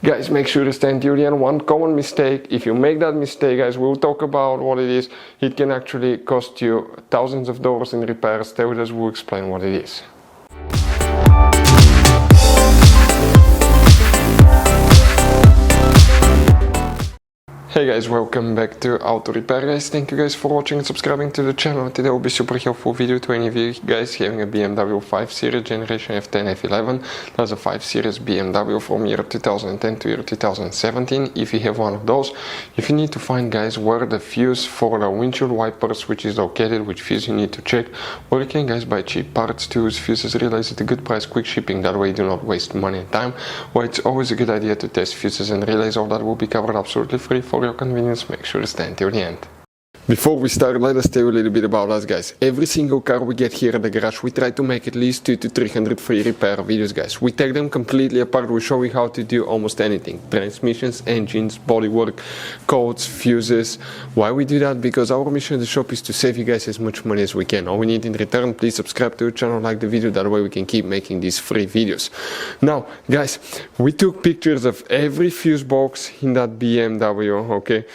Guys, make sure to stay until the end. One common mistake, if you make that mistake, guys, we'll talk about what it is. It can actually cost you thousands of dollars in repairs. Stay with us, we'll explain what it is. Hey guys, welcome back to Auto Repair, guys. Thank you guys for watching and subscribing to the channel. Today will be super helpful video to any of you guys having a BMW 5 Series generation F10 F11. That's a 5 Series BMW from year 2010 to year 2017. If you have one of those, if you need to find, guys, where the fuse for the windshield wipers which is located, which fuse you need to check, or you can, guys, buy cheap parts, tools, fuses, relays at a good price, quick shipping, that way you do not waste money and time. Well, it's always a good idea to test fuses and relays. All that will be covered absolutely free for your convenience. Make sure to stay until the end. Before we start, let us tell you a little bit about us, guys. Every single car we get here at the garage, we try to make at least 200 to 300 free repair videos, guys. We take them completely apart. We show you how to do almost anything: transmissions, engines, bodywork, codes, fuses. Why we do that? Because our mission at the shop is to save you guys as much money as we can. All we need in return, please subscribe to the channel, like the video, that way we can keep making these free videos. Now, guys, we took pictures of every fuse box in that BMW, okay?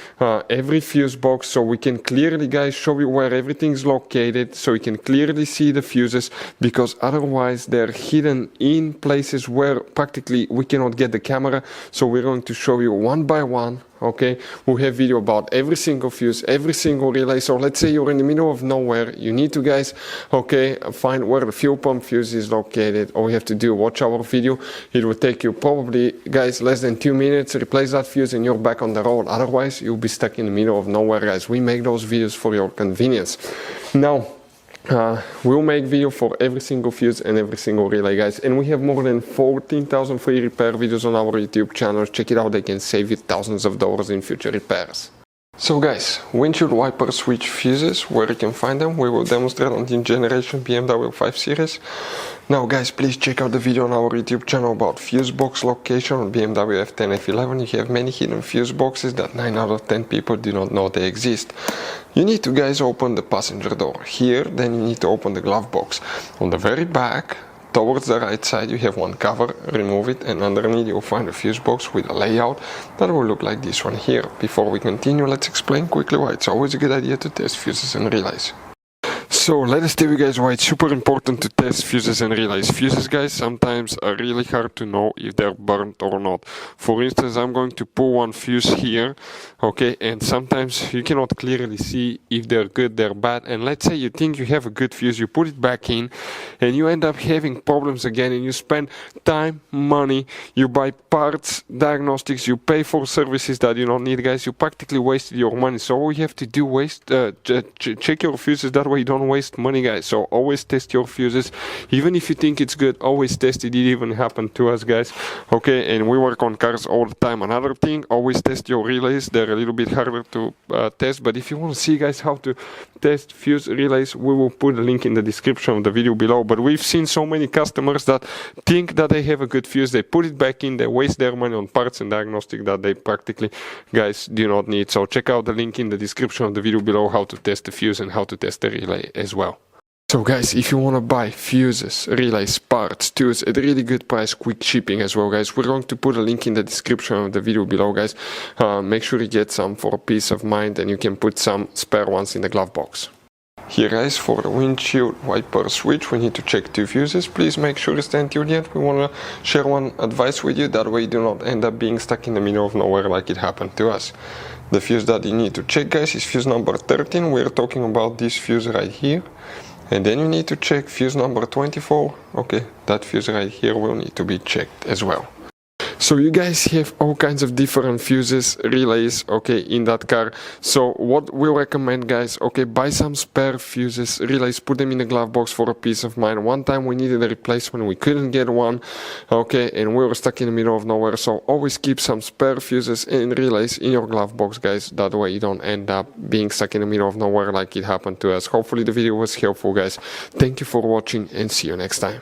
Every fuse box, so we can clearly, guys, show you where everything is located, so you can clearly see the fuses, because otherwise they're hidden in places where practically we cannot get the camera. So we're going to show you one by one. Okay, we have video about every single fuse, every single relay. So let's say you're in the middle of nowhere, you need to, guys, okay, find where the fuel pump fuse is located. All you have to do, watch our video. It will take you probably, guys, less than 2 minutes, replace that fuse and you're back on the road. Otherwise you'll be stuck in the middle of nowhere, guys. We make those videos for your convenience. Now, we'll make video for every single fuse and every single relay, guys, and we have more than 14,000 free repair videos on our YouTube channel. Check it out, they can save you thousands of dollars in future repairs. So, guys, windshield wiper switch fuses, where you can find them, we will demonstrate on the generation BMW 5 Series. Now, guys, please check out the video on our YouTube channel about fuse box location on BMW F10 F11. You have many hidden fuse boxes that 9 out of 10 people do not know they exist. You need to, guys, open the passenger door here, then you need to open the glove box. On the very back, towards the right side, you have one cover, remove it, and underneath you'll find a fuse box with a layout that will look like this one here. Before we continue, let's explain quickly why it's always a good idea to test fuses and relays. So let us tell you guys why it's super important to test fuses and relays. Fuses, guys, sometimes are really hard to know if they're burnt or not. For instance, I'm going to pull one fuse here, okay, and sometimes you cannot clearly see if they're good, they're bad. And let's say you think you have a good fuse, you put it back in, and you end up having problems again, and you spend time, money, you buy parts, diagnostics, you pay for services that you don't need, guys. You practically wasted your money. So all you have to do, check your fuses, that way you don't waste money, guys. So always test your fuses, even if you think it's good. Always test it. It even happened to us, guys, okay? And we work on cars all the time. Another thing, always test your relays. They're a little bit harder to test, but if you want to see, guys, how to test fuse relays, we will put a link in the description of the video below. But we've seen so many customers that think that they have a good fuse, they put it back in, they waste their money on parts and diagnostic that they practically, guys, do not need. So check out the link in the description of the video below, how to test the fuse and how to test the relay as well. So, guys, if you want to buy fuses, relays, parts, tools at a really good price, quick shipping as well, guys, we're going to put a link in the description of the video below, guys. Make sure you get some for peace of mind, and you can put some spare ones in the glove box. Here, guys, for the windshield wiper switch, we need to check 2 fuses. Please make sure to stay until the end. We want to share one advice with you, that way you do not end up being stuck in the middle of nowhere like it happened to us. The fuse that you need to check, guys, is fuse number 13. We're talking about this fuse right here. And then you need to check fuse number 24. Okay, that fuse right here will need to be checked as well. So you guys have all kinds of different fuses, relays, okay, in that car. So what we recommend, guys, okay, buy some spare fuses, relays, put them in the glove box for a peace of mind. One time we needed a replacement, we couldn't get one, okay, and we were stuck in the middle of nowhere. So always keep some spare fuses and relays in your glove box, guys. That way you don't end up being stuck in the middle of nowhere like it happened to us. Hopefully the video was helpful, guys. Thank you for watching and see you next time.